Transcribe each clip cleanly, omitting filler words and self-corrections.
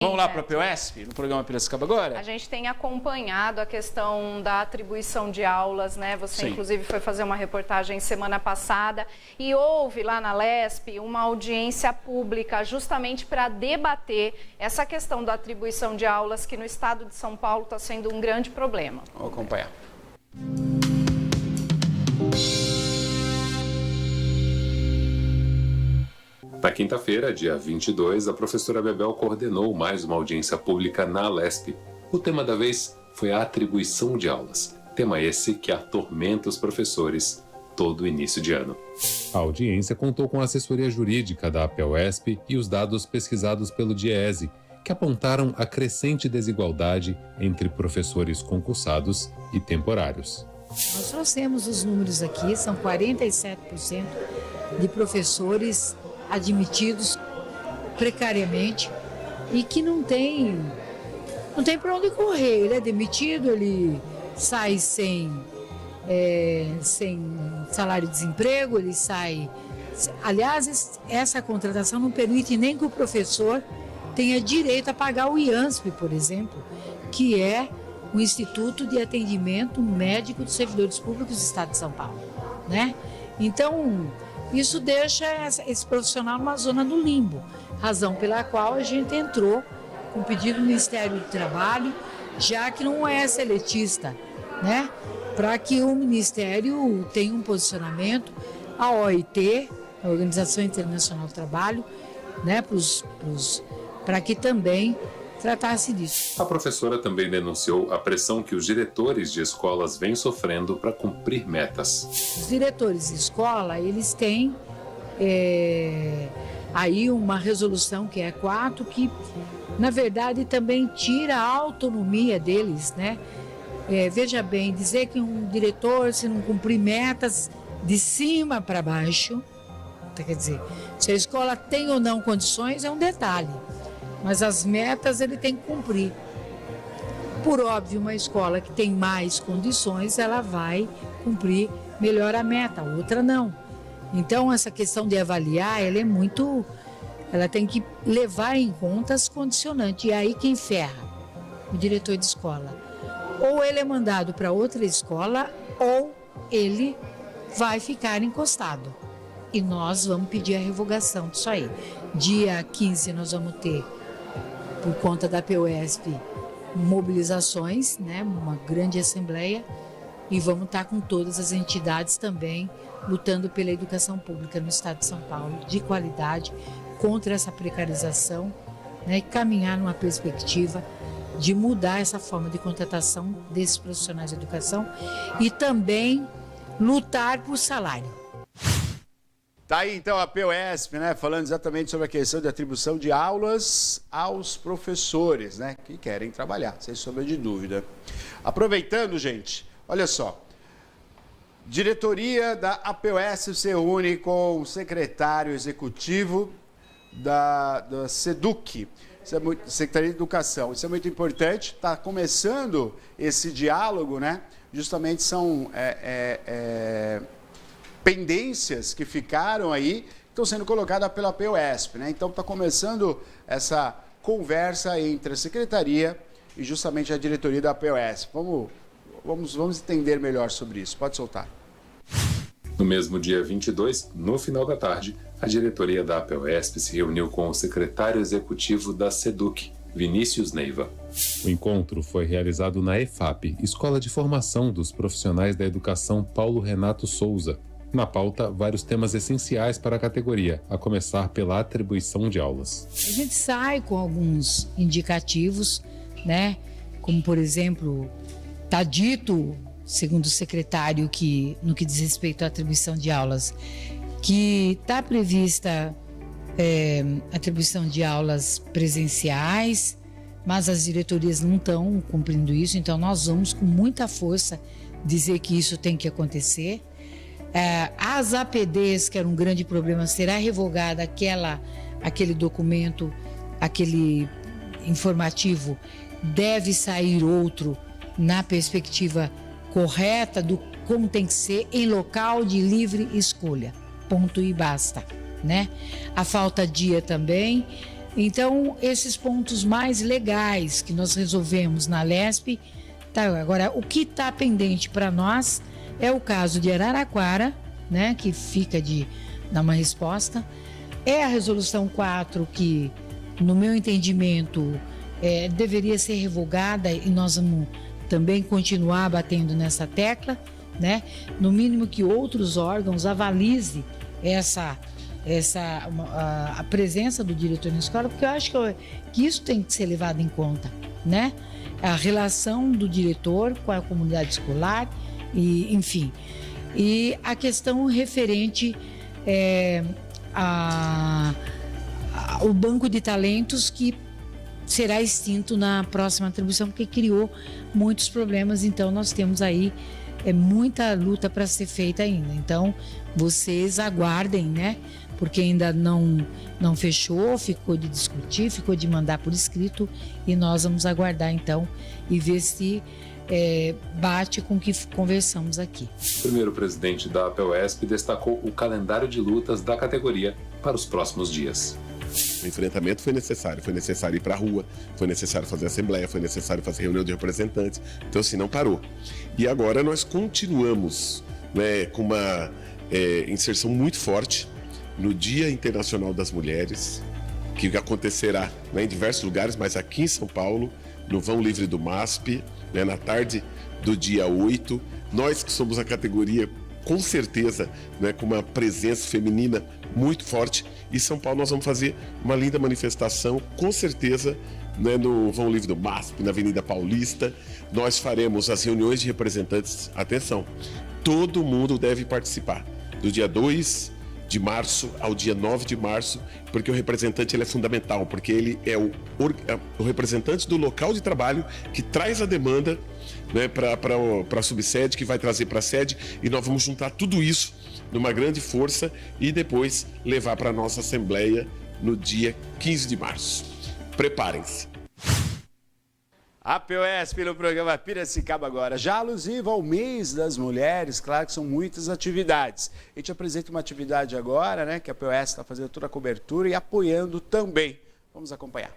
Vamos lá para a PUESP, no programa Piracicaba agora? A gente tem acompanhado a questão da atribuição de aulas, né? Você, Sim. inclusive, foi fazer uma reportagem semana passada e houve lá na LESP uma audiência pública justamente para debater essa questão da atribuição de aulas que no estado de São Paulo está sendo um grande problema. Vamos acompanhar. Na quinta-feira, dia 22, a professora Bebel coordenou mais uma audiência pública na LESP. O tema da vez foi a atribuição de aulas. Tema esse que atormenta os professores todo início de ano. A audiência contou com a assessoria jurídica da PUESP e os dados pesquisados pelo DIEESE, que apontaram a crescente desigualdade entre professores concursados e temporários. Nós trouxemos os números aqui, são 47% de professores admitidos precariamente e que não tem para onde correr. Ele é demitido, ele sai sem salário-desemprego, ele sai... Aliás, essa contratação não permite nem que o professor tenha direito a pagar o IANSP, por exemplo, que é o Instituto de Atendimento Médico dos Servidores Públicos do Estado de São Paulo, né? Então, isso deixa esse profissional numa zona do limbo, razão pela qual a gente entrou com pedido do Ministério do Trabalho, já que não é seletista, né? Para que o Ministério tenha um posicionamento, a OIT, a Organização Internacional do Trabalho, né? Para que também tratasse disso. A professora também denunciou a pressão que os diretores de escolas vêm sofrendo para cumprir metas. Os diretores de escola, eles têm aí uma resolução que é 4, que na verdade também tira a autonomia deles, né? Veja bem, dizer que um diretor, se não cumprir metas de cima para baixo, quer dizer, se a escola tem ou não condições é um detalhe, mas as metas ele tem que cumprir. Por óbvio, uma escola que tem mais condições, ela vai cumprir melhor a meta, a outra não. Então, essa questão de avaliar, ela tem que levar em conta as condicionantes. E aí quem ferra? O diretor de escola. Ou ele é mandado para outra escola, ou ele vai ficar encostado. E nós vamos pedir a revogação disso aí. Dia 15 nós vamos ter, por conta da PUESP, mobilizações, né, uma grande assembleia, e vamos estar com todas as entidades também lutando pela educação pública no estado de São Paulo, de qualidade, contra essa precarização, né, e caminhar numa perspectiva de mudar essa forma de contratação desses profissionais de educação e também lutar por salário. Tá aí então a PUESP, né, falando exatamente sobre a questão de atribuição de aulas aos professores, né, que querem trabalhar, sem sombra de dúvida. Aproveitando, gente, olha só, diretoria da APUESP se reúne com o secretário executivo da SEDUC, Secretaria de Educação. Isso é muito importante, está começando esse diálogo, né, justamente são... pendências que ficaram aí, estão sendo colocadas pela PUESP, né? Então está começando essa conversa entre a Secretaria e justamente a diretoria da PUESP. Vamos entender melhor sobre isso. Pode soltar. No mesmo dia 22, no final da tarde, a diretoria da PUESP se reuniu com o secretário executivo da SEDUC, Vinícius Neiva. O encontro foi realizado na EFAP, Escola de Formação dos Profissionais da Educação Paulo Renato Souza. Na pauta, vários temas essenciais para a categoria, a começar pela atribuição de aulas. A gente sai com alguns indicativos, né? Como, por exemplo, está dito, segundo o secretário, que no que diz respeito à atribuição de aulas, que está prevista atribuição de aulas presenciais, mas as diretorias não estão cumprindo isso, então nós vamos com muita força dizer que isso tem que acontecer. As APDs, que era um grande problema, será revogada aquele documento, aquele informativo, deve sair outro na perspectiva correta do como tem que ser em local de livre escolha, ponto e basta, né? A falta dia também, Então, esses pontos mais legais que nós resolvemos na LESP, tá, agora, o que está pendente para nós é o caso de Araraquara, né, que fica de dar uma resposta, é a resolução 4 que, no meu entendimento, deveria ser revogada e nós vamos também continuar batendo nessa tecla, né? No mínimo que outros órgãos avalizem a presença do diretor na escola, porque eu acho que isso tem que ser levado em conta, né? A relação do diretor com a comunidade escolar, e, enfim. E a questão referente ao banco de talentos que será extinto na próxima atribuição, porque criou muitos problemas. Então, nós temos aí muita luta para ser feita ainda. Então, vocês aguardem, né? Porque ainda não fechou, ficou de discutir, ficou de mandar por escrito, e nós vamos aguardar, então, e ver se bate com o que conversamos aqui. O primeiro presidente da APUESP destacou o calendário de lutas da categoria para os próximos dias. O enfrentamento foi necessário ir para a rua, foi necessário fazer assembleia, foi necessário fazer reunião de representantes, então assim, não parou. E agora nós continuamos, né, com uma inserção muito forte no Dia Internacional das Mulheres, que acontecerá, né, em diversos lugares, mas aqui em São Paulo, no Vão Livre do MASP, né, na tarde do dia 8, nós que somos a categoria, com certeza, né, com uma presença feminina muito forte. E em São Paulo nós vamos fazer uma linda manifestação, com certeza, né, no Vão Livre do MASP, na Avenida Paulista. Nós faremos as reuniões de representantes. Atenção, todo mundo deve participar, do dia 2 de março ao dia 9 de março, porque o representante ele é fundamental, porque ele é o representante do local de trabalho que traz a demanda, né, para a subsede, que vai trazer para a sede, e nós vamos juntar tudo isso numa grande força e depois levar para a nossa Assembleia no dia 15 de março. Preparem-se. A POSP no programa Piracicaba agora, já alusiva ao mês das mulheres, claro que são muitas atividades. A gente apresenta uma atividade agora, né, que a POSP está fazendo toda a cobertura e apoiando também. Vamos acompanhar.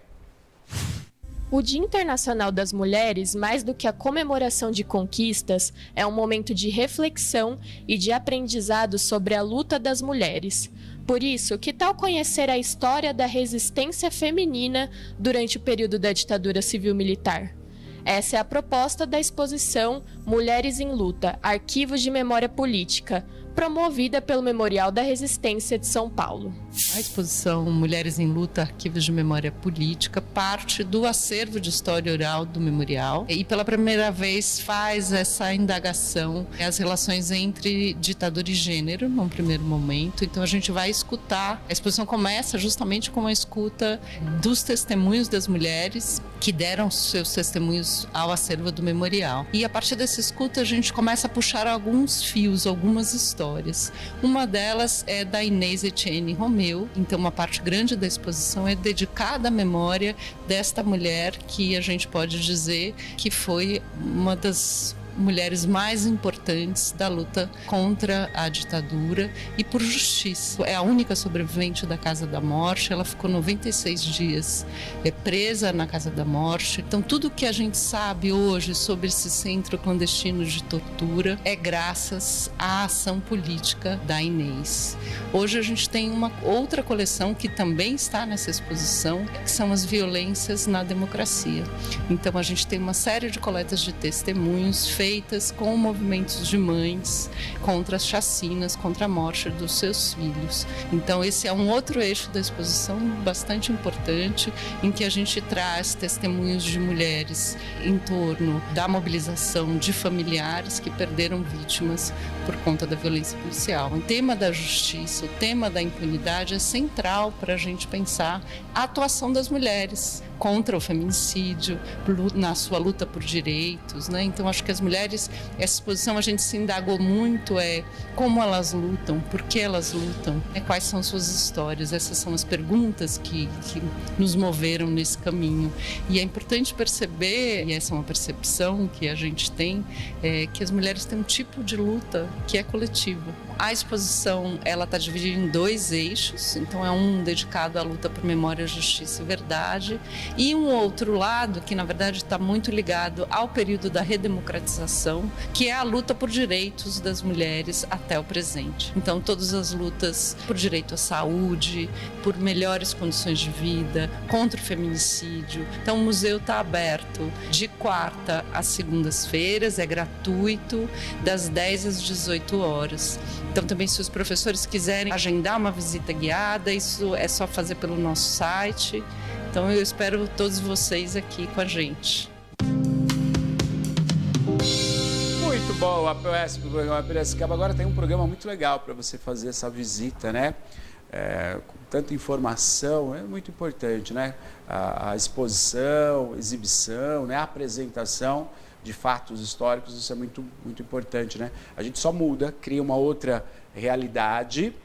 O Dia Internacional das Mulheres, mais do que a comemoração de conquistas, é um momento de reflexão e de aprendizado sobre a luta das mulheres. Por isso, que tal conhecer a história da resistência feminina durante o período da ditadura civil-militar? Essa é a proposta da exposição Mulheres em Luta, Arquivos de Memória Política, promovida pelo Memorial da Resistência de São Paulo. A exposição Mulheres em Luta, Arquivos de Memória Política, parte do acervo de história oral do Memorial e pela primeira vez faz essa indagação, as relações entre ditadura e gênero, num primeiro momento. Então a gente vai escutar, a exposição começa justamente com a escuta dos testemunhos das mulheres que deram seus testemunhos ao acervo do Memorial. E a partir dessa escuta a gente começa a puxar alguns fios, algumas histórias. Uma delas é da Inês Etienne Romeu, então uma parte grande da exposição é dedicada à memória desta mulher que a gente pode dizer que foi uma das mulheres mais importantes da luta contra a ditadura e por justiça. É a única sobrevivente da Casa da Morte, ela ficou 96 dias presa na Casa da Morte. Então tudo que a gente sabe hoje sobre esse centro clandestino de tortura é graças à ação política da Inês. Hoje a gente tem uma outra coleção que também está nessa exposição, que são as violências na democracia. Então a gente tem uma série de coletas de testemunhos feitas com movimentos de mães contra as chacinas, contra a morte dos seus filhos. Então esse é um outro eixo da exposição bastante importante, em que a gente traz testemunhos de mulheres em torno da mobilização de familiares que perderam vítimas por conta da violência policial. O tema da justiça, o tema da impunidade é central para a gente pensar a atuação das mulheres contra o feminicídio, na sua luta por direitos, né? Então acho que as mulheres, essa exposição a gente se indagou muito, como elas lutam, por que elas lutam, quais são suas histórias. Essas são as perguntas que nos moveram nesse caminho. E é importante perceber, e essa é uma percepção que a gente tem, que as mulheres têm um tipo de luta que é coletiva. A exposição ela está dividida em 2 eixos, então é um dedicado à luta por memória, justiça e verdade, e um outro lado que na verdade está muito ligado ao período da redemocratização, que é a luta por direitos das mulheres até o presente. Então todas as lutas por direito à saúde, por melhores condições de vida, contra o feminicídio. Então o museu está aberto de quarta às segundas-feiras, é gratuito, das 10 às 18 horas. Então também se os professores quiserem agendar uma visita guiada, isso é só fazer pelo nosso site. Então eu espero todos vocês aqui com a gente. Muito bom, a POSP do programa Piracicaba agora tem um programa muito legal para você fazer essa visita, né? Com tanta informação, é muito importante, né? A exposição, exibição, né? A apresentação de fatos históricos, isso é muito, muito importante, né? A gente só muda, cria uma outra realidade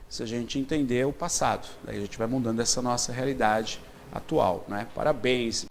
se a gente entender o passado. Daí a gente vai mudando essa nossa realidade atual, né? Parabéns!